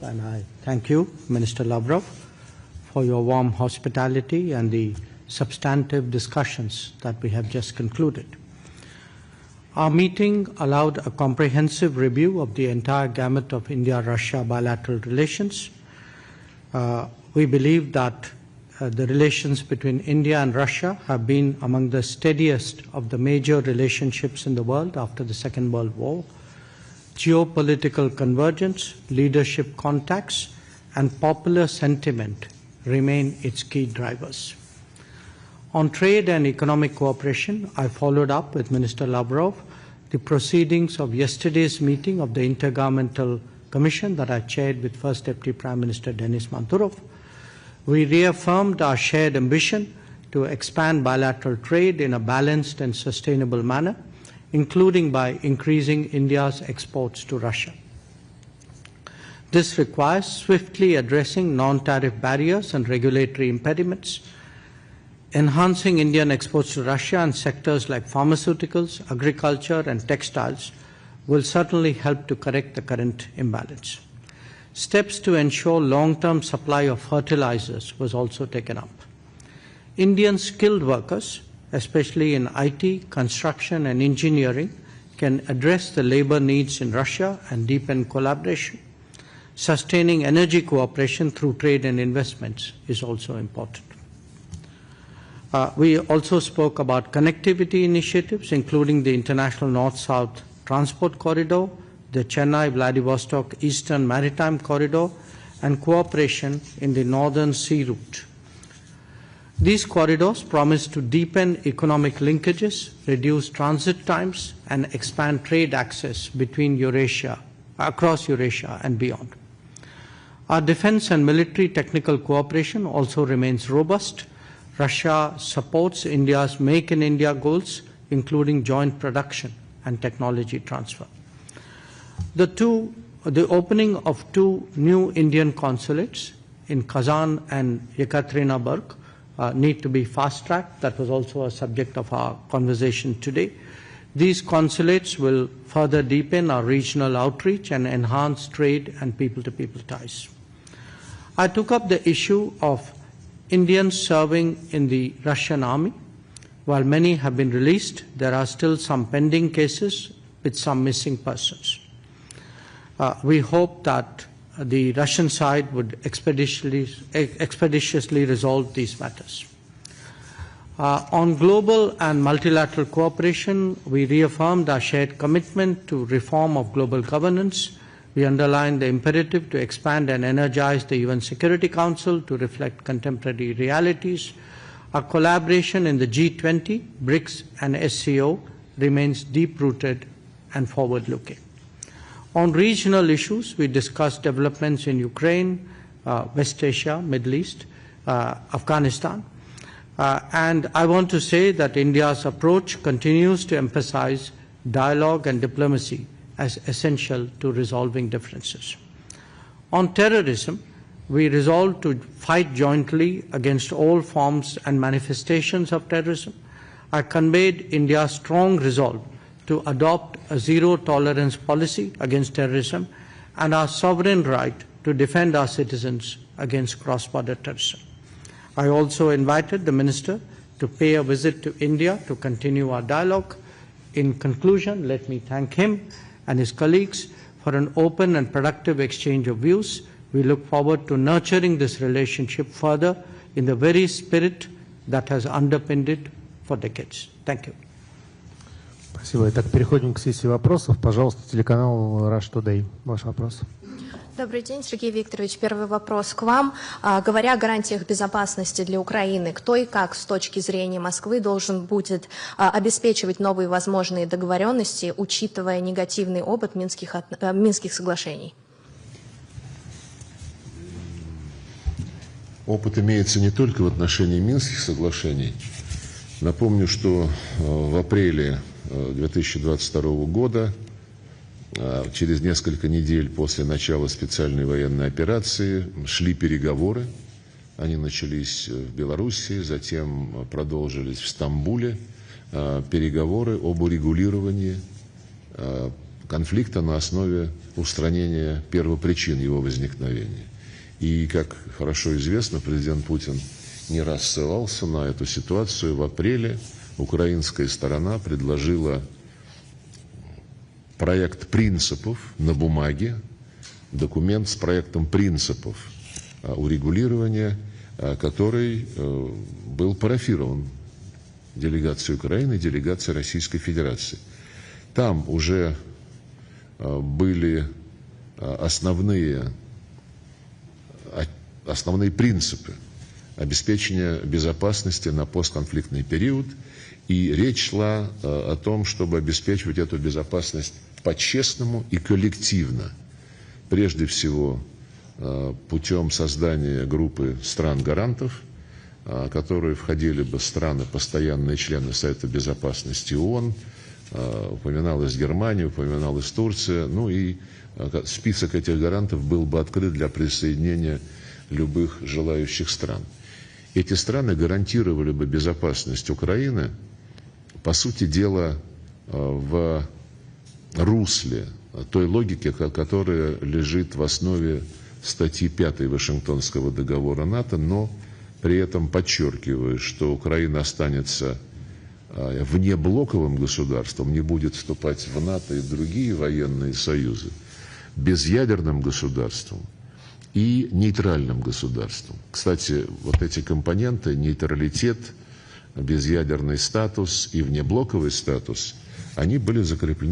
and I thank you, Minister Lavrov, for your warm hospitality and the substantive discussions that we have just concluded. Our meeting allowed a comprehensive review of the entire gamut of India-Russia bilateral relations. We believe that the relations between India and Russia have been among the steadiest of the major relationships in the world after the Second World War. Geopolitical convergence, leadership contacts, and popular sentiment remain its key drivers. On trade and economic cooperation, I followed up with Minister Lavrov the proceedings of yesterday's meeting of the Intergovernmental Commission that I chaired with First Deputy Prime Minister Denis Manturov. We reaffirmed our shared ambition to expand bilateral trade in a balanced and sustainable manner, including by increasing India's exports to Russia. This requires swiftly addressing non-tariff barriers and regulatory impediments, enhancing Indian exports to Russia and sectors like pharmaceuticals, agriculture, and textiles will certainly help to correct the current imbalance. Steps to ensure long-term supply of fertilizers was also taken up. Indian skilled workers, especially in IT, construction, and engineering, can address the labor needs in Russia and deepen collaboration. Sustaining energy cooperation through trade and investments is also important. We also spoke about connectivity initiatives, including the International North-South Transport Corridor, the Chennai-Vladivostok Eastern Maritime Corridor, and cooperation in the Northern Sea Route. These corridors promise to deepen economic linkages, reduce transit times, and expand trade access between Eurasia, across Eurasia and beyond. Our defense and military technical cooperation also remains robust. Russia supports India's Make in India goals, including joint production and technology transfer. The opening of two new Indian consulates in Kazan and Yekaterinburg need to be fast-tracked. That was also a subject of our conversation today. These consulates will further deepen our regional outreach and enhance trade and people-to-people ties. I took up the issue of Indians serving in the Russian army. While many have been released, there are still some pending cases with some missing persons. We hope that the Russian side would expeditiously resolve these matters. On global and multilateral cooperation, we reaffirmed our shared commitment to reform of global governance. We underlined the imperative to expand and energize the UN Security Council to reflect contemporary realities. Our collaboration in the G20, BRICS, and SCO remains deep-rooted and forward-looking. On regional issues, we discussed developments in Ukraine, West Asia, Middle East, Afghanistan. And I want to say that India's approach continues to emphasize dialogue and diplomacy as essential to resolving differences. On terrorism, we resolved to fight jointly against all forms and manifestations of terrorism. I conveyed India's strong resolve to adopt a zero-tolerance policy against terrorism and our sovereign right to defend our citizens against cross-border terrorism. I also invited the Minister to pay a visit to India to continue our dialogue. In conclusion, let me thank him and his colleagues for an open and productive exchange of views. We look forward to nurturing this relationship further in the very spirit that has underpinned it for decades. Thank you. Спасибо. Итак, переходим к сессии вопросов. Пожалуйста, телеканал Rush Today. Ваш вопрос. Добрый день, Сергей Викторович. Первый вопрос к вам. Говоря о гарантиях безопасности для Украины, кто и как с точки зрения Москвы должен будет обеспечивать новые возможные договоренности, учитывая негативный опыт Минских соглашений? Опыт имеется не только в отношении Минских соглашений. Напомню, что в апреле 2022 года, через несколько недель после начала специальной военной операции, шли переговоры. Они начались в Белоруссии, затем продолжились в Стамбуле. Переговоры об урегулировании конфликта на основе устранения первопричин его возникновения. И, как хорошо известно, президент Путин не раз ссылался на эту ситуацию. В апреле украинская сторона предложила проект принципов на бумаге, документ с проектом принципов урегулирования, который был парафирован делегацией Украины и делегацией Российской Федерации. Там уже были основные принципы обеспечения безопасности на постконфликтный период, и речь шла о том, чтобы обеспечивать эту безопасность по-честному и коллективно. Прежде всего, путем создания группы стран-гарантов, которые входили бы страны, постоянные члены Совета Безопасности ООН, упоминалась Германия, упоминалась Турция, ну и список этих гарантов был бы открыт для присоединения любых желающих стран. Эти страны гарантировали бы безопасность Украины, по сути дела, в русле той логики, которая лежит в основе статьи 5 Вашингтонского договора НАТО, но при этом подчеркиваю, что Украина останется внеблоковым государством, не будет вступать в НАТО и в другие военные союзы, безъядерным государством и нейтральным государством. Кстати, вот эти компоненты, нейтралитет, безъядерный статус и внеблоковый статус, они были закреплены